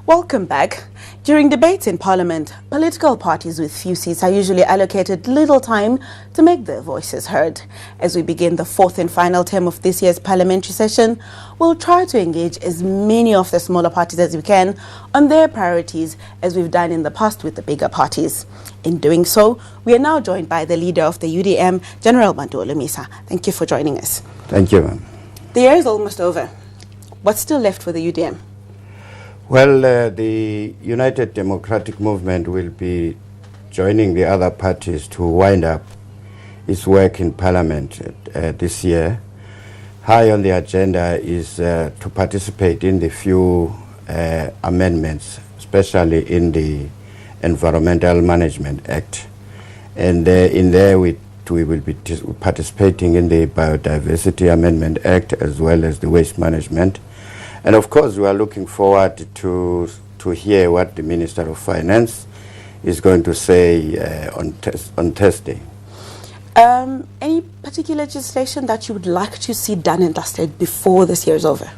Welcome back. During debates in Parliament, political parties with few seats are usually allocated little time to make their voices heard. As we begin the fourth and final term of this year's parliamentary session, we'll try to engage as many of the smaller parties as we can on their priorities, as we've done in the past with the bigger parties. In doing so, we are now joined by the leader of the UDM, General Bantu Holomisa. Thank you for joining us. Thank you, ma'am. The year is almost over. What's still left for the UDM? Well, the United Democratic Movement will be joining the other parties to wind up its work in Parliament this year. High on the agenda is to participate in the few amendments, especially in the Environmental Management Act. And in there we will be participating in the Biodiversity Amendment Act as well as the Waste Management. And of course, we are looking forward to hear what the Minister of Finance is going to say on Thursday. Any particular legislation that you would like to see done and dusted before this year is over?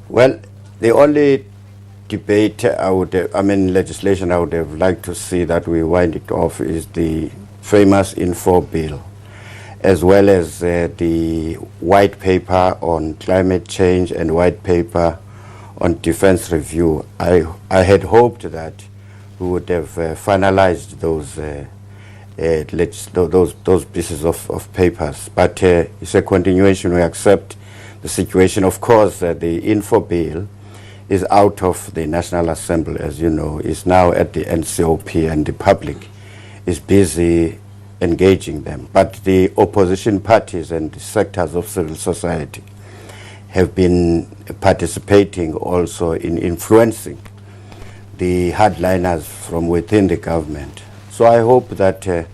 Well, the only debate legislation I would have liked to see that we wind it off is the famous Info Bill, as well as the white paper on climate change and white paper on defense review. I had hoped that we would have finalized those pieces of papers, but it's a continuation. We accept the situation. Of course, the Info Bill is out of the National Assembly, as you know. It's now at the NCOP, and the public is busy engaging them. But the opposition parties and the sectors of civil society have been participating also in influencing the hardliners from within the government. So I hope that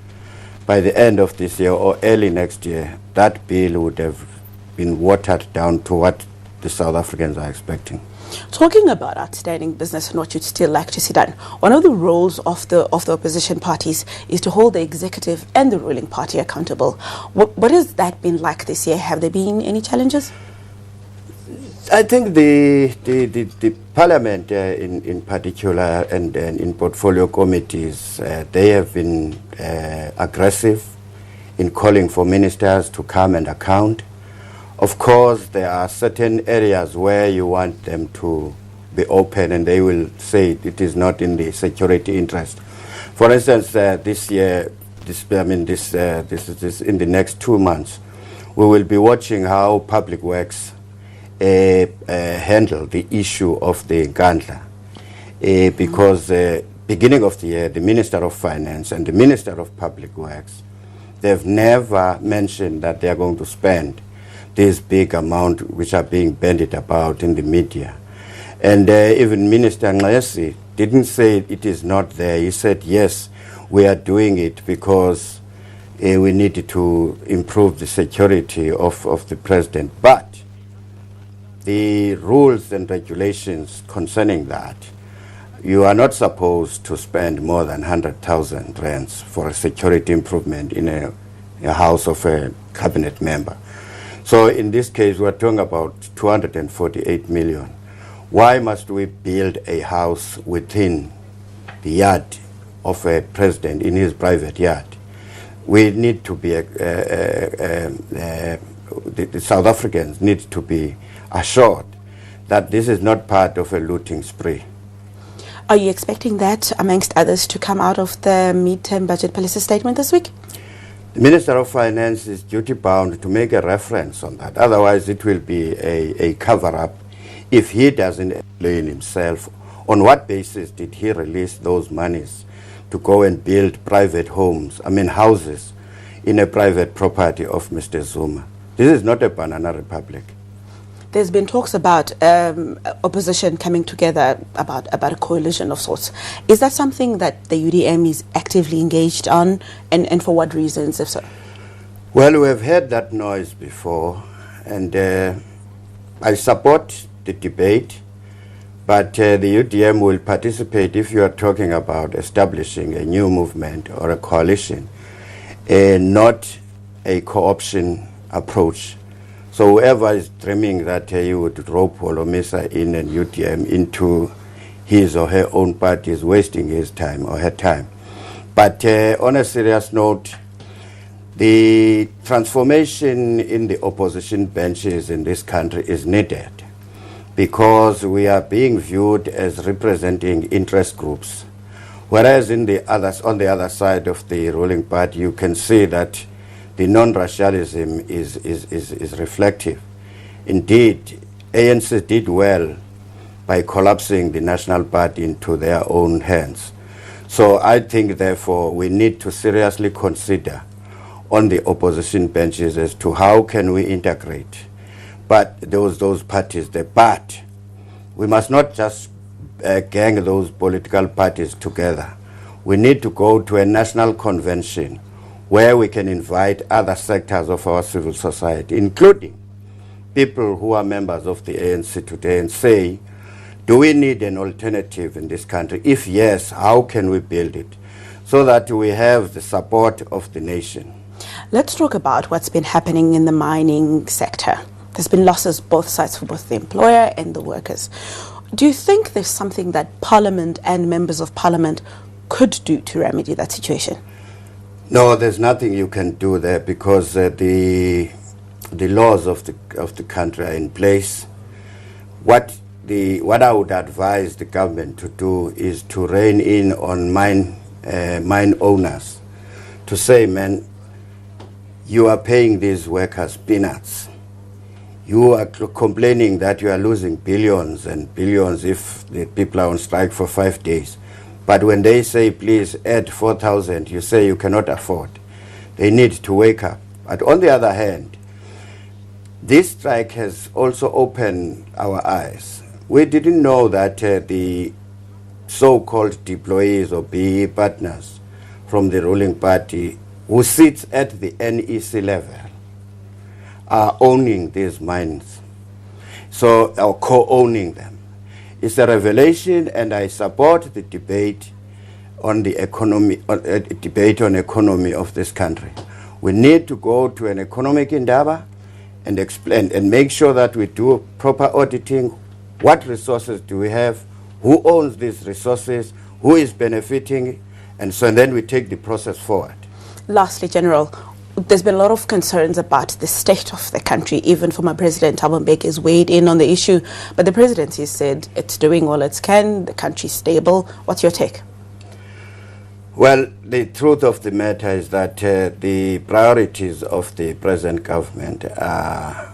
by the end of this year or early next year, that bill would have been watered down to what the South Africans are expecting. Talking about outstanding business and what you'd still like to see done, one of the roles of the opposition parties is to hold the executive and the ruling party accountable. What has that been like this year? Have there been any challenges? I think the Parliament in particular and in portfolio committees, they have been aggressive in calling for ministers to come and account. Of course, there are certain areas where you want them to be open, and they will say it is not in the security interest. For instance, this year, in the next 2 months, we will be watching how Public Works handle the issue of the Ngandla, because beginning of the year, the Minister of Finance and the Minister of Public Works, they've never mentioned that they are going to spend this big amount which are being bandied about in the media. And even Minister Nxesi didn't say it is not there. He said, yes, we are doing it because we need to improve the security of the president. But the rules and regulations concerning that, you are not supposed to spend more than 100,000 rands for a security improvement in a house of a cabinet member. So in this case, we're talking about 248 million. Why must we build a house within the yard of a president, in his private yard? We need to be, the South Africans need to be assured that this is not part of a looting spree. Are you expecting that, amongst others, to come out of the mid-term budget policy statement this week? The Minister of Finance is duty-bound to make a reference on that. Otherwise, it will be a cover-up if he doesn't explain himself. On what basis did he release those monies to go and build private houses in a private property of Mr. Zuma? This is not a banana republic. There's been talks about opposition coming together about a coalition of sorts. Is that something that the UDM is actively engaged on, and for what reasons, if so? Well, we have heard that noise before, and I support the debate, but the UDM will participate if you are talking about establishing a new movement or a coalition, not a co-option approach. So whoever is dreaming that you would rope Holomisa in and UDM into his or her own party is wasting his time or her time. But on a serious note, the transformation in the opposition benches in this country is needed because we are being viewed as representing interest groups. Whereas on the other side of the ruling party, you can see that the non-racialism is reflective. Indeed, ANC did well by collapsing the National Party into their own hands. So I think, therefore, we need to seriously consider on the opposition benches as to how can we integrate but those parties. But we must not just gang those political parties together. We need to go to a national convention where we can invite other sectors of our civil society, including people who are members of the ANC today, and say, do we need an alternative in this country? If yes, how can we build it so that we have the support of the nation? Let's talk about what's been happening in the mining sector. There's been losses both sides, for both the employer and the workers. Do you think there's something that Parliament and members of Parliament could do to remedy that situation? No, there's nothing you can do there because the laws of the country are in place. What I would advise the government to do is to rein in on mine owners, to say, man, you are paying these workers peanuts. You are complaining that you are losing billions and billions if the people are on strike for 5 days. But when they say, please add 4,000, you say you cannot afford. They need to wake up. But on the other hand, this strike has also opened our eyes. We didn't know that the so-called deployees or BE partners from the ruling party who sits at the NEC level are owning these mines, or co-owning them. It's a revelation, and I support the debate on the economy, debate on economy of this country. We need to go to an economic endeavor and explain and make sure that we do proper auditing. What resources do we have? Who owns these resources? Who is benefiting? And so then we take the process forward. Lastly, General, there's been a lot of concerns about the state of the country. Even former President Thabo Mbeki has weighed in on the issue, but the presidency said it's doing all it can, the country's stable. What's your take? Well, the truth of the matter is that the priorities of the present government are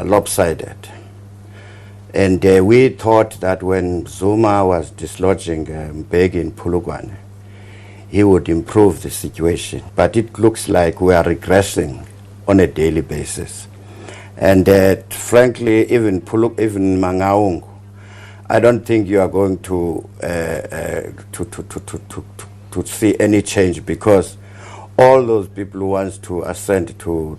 lopsided. And we thought that when Zuma was dislodging Mbeki in Polokwane, he would improve the situation. But it looks like we are regressing on a daily basis. And frankly, even Mangaung, I don't think you are going to see any change, because all those people who want to ascend to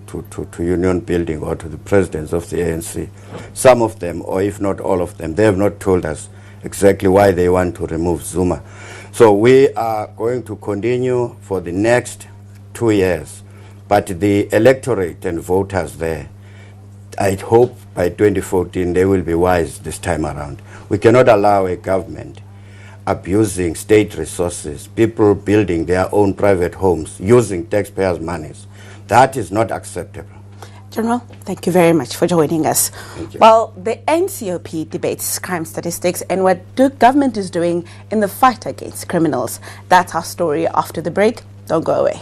union building or to the presidents of the ANC, some of them, or if not all of them, they have not told us exactly why they want to remove Zuma. So we are going to continue for the next 2 years. But the electorate and voters there, I hope by 2014 they will be wise this time around. We cannot allow a government abusing state resources, people building their own private homes, using taxpayers' monies. That is not acceptable. General, thank you very much for joining us. Well, the NCOP debates crime statistics and what the government is doing in the fight against criminals. That's our story after the break. Don't go away.